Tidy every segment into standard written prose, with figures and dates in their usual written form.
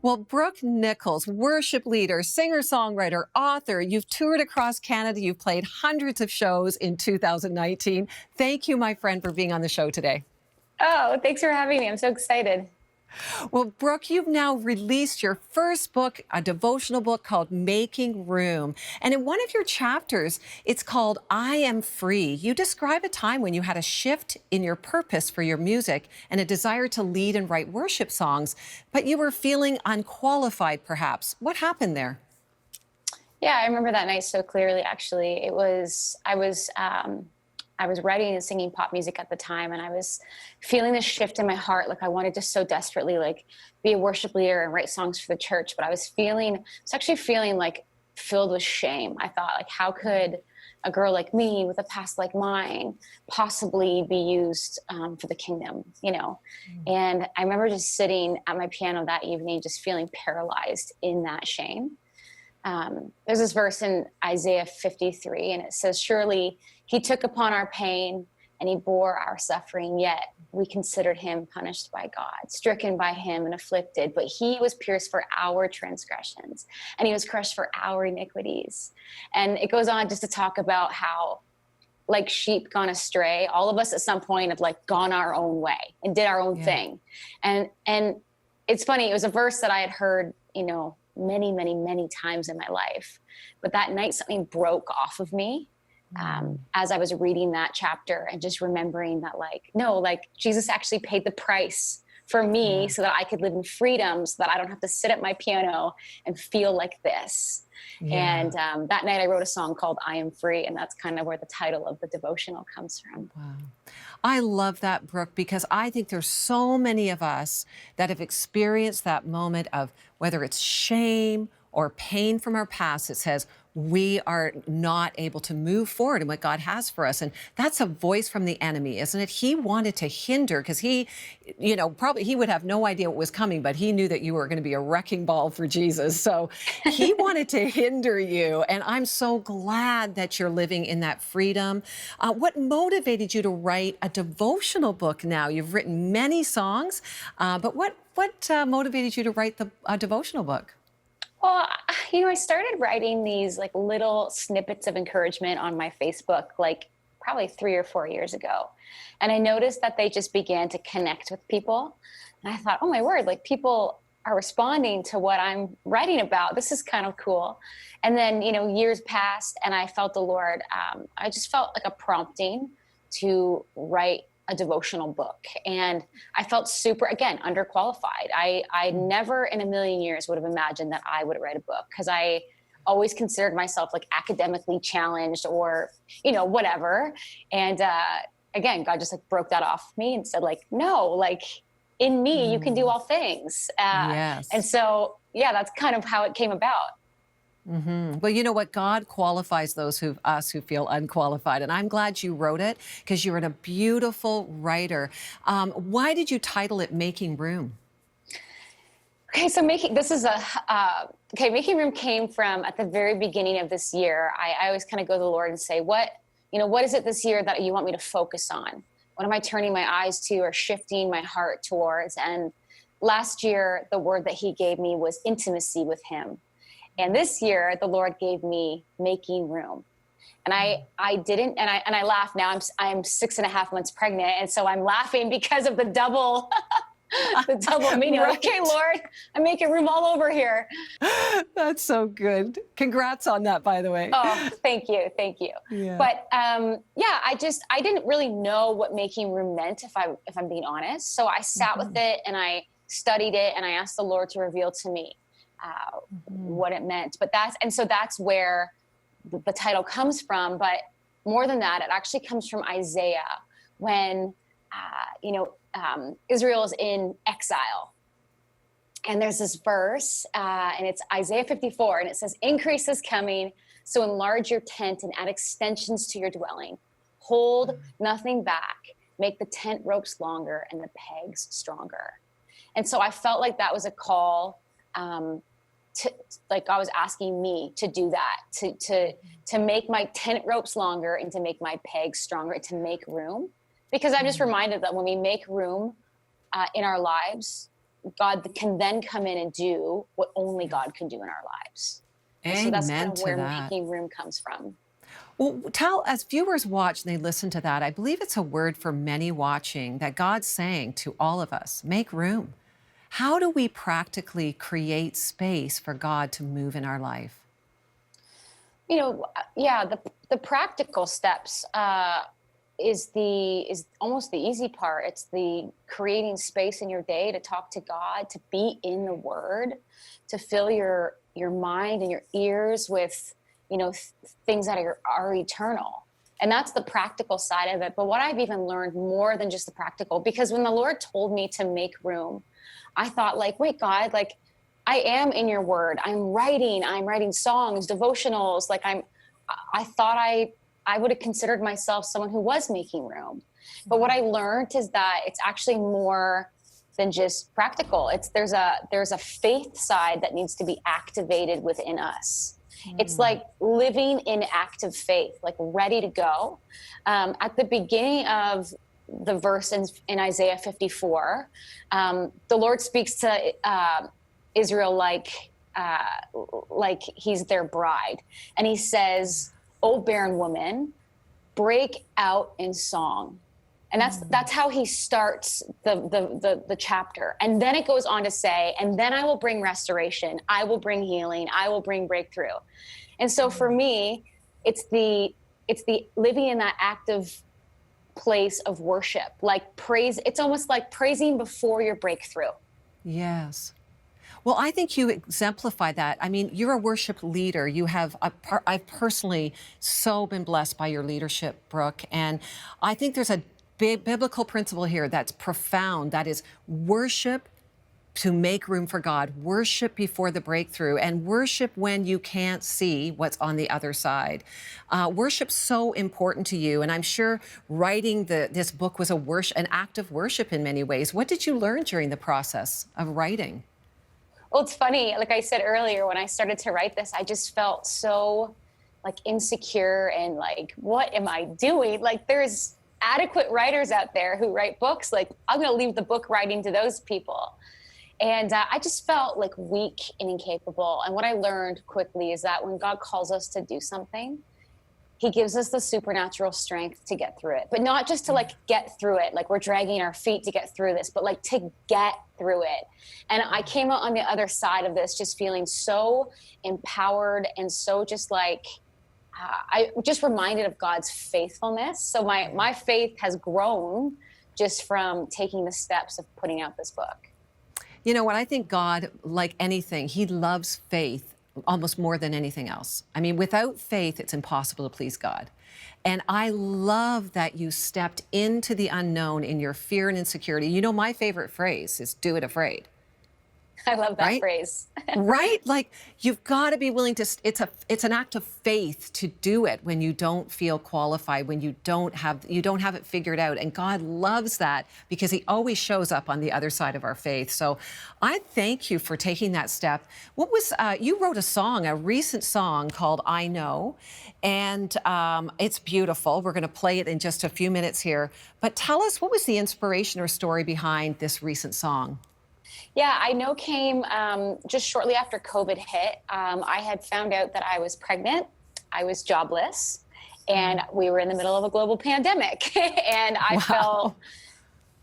Well, Brooke Nicholls, worship leader, singer-songwriter, author, you've toured across Canada. You've played hundreds of shows in 2019. Thank you, my friend, for being on the show today. Oh, thanks for having me. I'm so excited. Well, Brooke, you've now released your first book, a devotional book called Making Room. And in one of your chapters, it's called I Am Free. You describe a time when you had a shift in your purpose for your music and a desire to lead and write worship songs, but you were feeling unqualified, perhaps. What happened there? Yeah, I remember that night so clearly, actually. I was writing and singing pop music at the time, and I was feeling this shift in my heart. Like I wanted to so desperately be a worship leader and write songs for the church, but I was actually feeling like filled with shame. I thought, like, how could a girl like me with a past like mine possibly be used for the kingdom, you know? And I remember just sitting at my piano that evening, just feeling paralyzed in that shame. There's this verse in Isaiah 53, and it says, surely he took upon our pain and he bore our suffering, yet we considered him punished by God, stricken by him and afflicted. But he was pierced for our transgressions, and he was crushed for our iniquities. And it goes on just to talk about how, like sheep gone astray, all of us at some point have gone our own way and did our own thing. And it's funny, it was a verse that I had heard, many, many, many times in my life. But that night, something broke off of me as I was reading that chapter and just remembering that, Jesus actually paid the price for me so that I could live in freedom, so that I don't have to sit at my piano and feel like this. Yeah. And that night I wrote a song called I Am Free, and that's kind of where the title of the devotional comes from. Wow. I love that, Brooke, because I think there's so many of us that have experienced that moment of whether it's shame or pain from our past that says we are not able to move forward in what God has for us. And that's a voice from the enemy, isn't it? He wanted to hinder, because he, probably he would have no idea what was coming, but he knew that you were going to be a wrecking ball for Jesus. So he wanted to hinder you. And I'm so glad that you're living in that freedom. What motivated you to write a devotional book now? You've written many songs, but what motivated you to write a devotional book? Well, I started writing these little snippets of encouragement on my Facebook, probably 3 or 4 years ago. And I noticed that they just began to connect with people. And I thought, oh my word, people are responding to what I'm writing about. This is kind of cool. And then, years passed and I felt the Lord, I just felt like a prompting to write a devotional book. And I felt super, again, underqualified. I never in a million years would have imagined that I would write a book, because I always considered myself academically challenged or, whatever. And again, God just broke that off me and said no, in me, you can do all things. Yes. And so, yeah, that's kind of how it came about. Mm-hmm. Well, you know what? God qualifies those who feel unqualified. And I'm glad you wrote it, because you're a beautiful writer. Why did you title it Making Room? Okay, so Making Room came from at the very beginning of this year. I always kind of go to the Lord and say, what is it this year that you want me to focus on? What am I turning my eyes to or shifting my heart towards? And last year, the word that he gave me was intimacy with him. And this year, the Lord gave me making room. And I didn't, and I laugh now. I'm 6.5 months pregnant. And so I'm laughing because of the double, meaning. Right. Okay, Lord, I'm making room all over here. That's so good. Congrats on that, by the way. Oh, thank you. Yeah. But I didn't really know what making room meant, if I'm being honest. So I sat with it and I studied it and I asked the Lord to reveal to me what it meant. But that's where the title comes from. But more than that, it actually comes from Isaiah, when Israel is in exile. And there's this verse, and it's Isaiah 54, and it says, increase is coming, so enlarge your tent and add extensions to your dwelling. Hold nothing back. Make the tent ropes longer and the pegs stronger. And so I felt like that was a call, God was asking me to do that, to make my tent ropes longer and to make my pegs stronger, to make room. Because I'm just reminded that when we make room in our lives, God can then come in and do what only God can do in our lives. And so that's kind Amen of to where that. making room comes from. Well, tell as viewers watch and they listen to that, I believe it's a word for many watching that God's saying to all of us, make room. How do we practically create space for God to move in our life? Yeah, the practical steps is almost the easy part. It's the creating space in your day to talk to God, to be in the Word, to fill your mind and your ears with things that are eternal. And that's the practical side of it. But what I've even learned more than just the practical, because when the Lord told me to make room, I thought, like, wait, God, like, I am in your word. I'm writing songs, devotionals. Like, I thought I would have considered myself someone who was making room. But what I learned is that it's actually more than just practical. There's a faith side that needs to be activated within us. It's like living in active faith, like ready to go. At the beginning of the verse in Isaiah 54, the Lord speaks to Israel like he's their bride. And he says, "O barren woman, break out in song." And that's how he starts the chapter. And then it goes on to say, "And then I will bring restoration, I will bring healing, I will bring breakthrough." And so for me, it's the living in that active place of worship, like praise. It's almost like praising before your breakthrough. Yes. Well, I think you exemplify that. I mean, you're a worship leader. I've personally so been blessed by your leadership, Brooke. And I think there's a big biblical principle here that's profound. That is worship to make room for God, worship before the breakthrough, and worship when you can't see what's on the other side. Worship's so important to you, and I'm sure writing this book was an act of worship in many ways. What did you learn during the process of writing? Well, it's funny. Like I said earlier, when I started to write this, I just felt so like insecure and like, what am I doing? Like, there's adequate writers out there who write books. Like, I'm going to leave the book writing to those people. And I just felt like weak and incapable. And what I learned quickly is that when God calls us to do something, he gives us the supernatural strength to get through it, but not just to like get through it. Like we're dragging our feet to get through this, but like to get through it. And I came out on the other side of this, just feeling so empowered and so just like, I just reminded of God's faithfulness. So my faith has grown just from taking the steps of putting out this book. You know what? I think God, like anything, he loves faith almost more than anything else. I mean, without faith, it's impossible to please God. And I love that you stepped into the unknown in your fear and insecurity. You know, my favorite phrase is "do it afraid." I love that Right? phrase. Right? Like you've got to be willing to, it's an act of faith to do it when you don't feel qualified, when you don't have it figured out. And God loves that because he always shows up on the other side of our faith. So I thank you for taking that step. You wrote a recent song called "I Know," and it's beautiful. We're going to play it in just a few minutes here. But tell us, what was the inspiration or story behind this recent song? Yeah, I Know came just shortly after COVID hit. I had found out that I was pregnant. I was jobless, and we were in the middle of a global pandemic. And I felt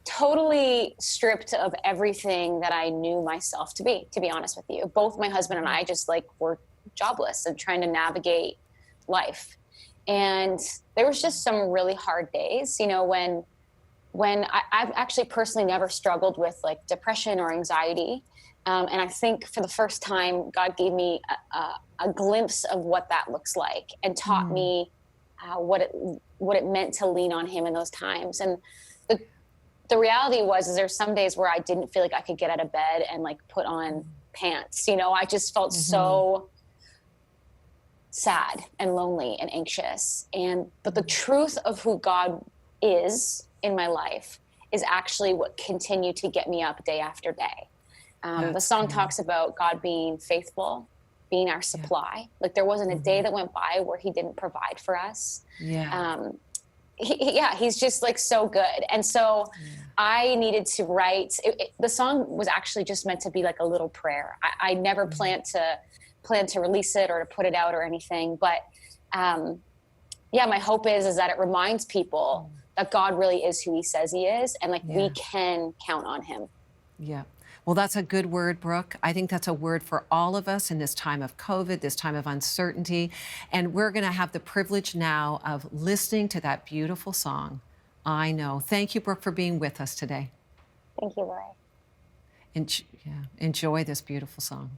totally stripped of everything that I knew myself to be honest with you. Both my husband and I just like were jobless and trying to navigate life. And there was just some really hard days, you know, when I've actually personally never struggled with like depression or anxiety. And I think for the first time, God gave me a glimpse of what that looks like and taught me what it meant to lean on him in those times. And the reality is there's some days where I didn't feel like I could get out of bed and like put on pants. You know, I just felt so sad and lonely and anxious. But the truth of who God is in my life is actually what continued to get me up day after day. The song talks about God being faithful, being our supply. Like there wasn't a day that went by where he didn't provide for us. He's just like so good. And so I needed to write. The song was actually just meant to be like a little prayer. I never planned to release it or to put it out or anything. But yeah, my hope is that it reminds people that God really is who He says He is, and like we can count on Him. Yeah. Well, that's a good word, Brooke. I think that's a word for all of us in this time of COVID, this time of uncertainty. And we're going to have the privilege now of listening to that beautiful song, I Know. Thank you, Brooke, for being with us today. Thank you, Lori. Enjoy this beautiful song.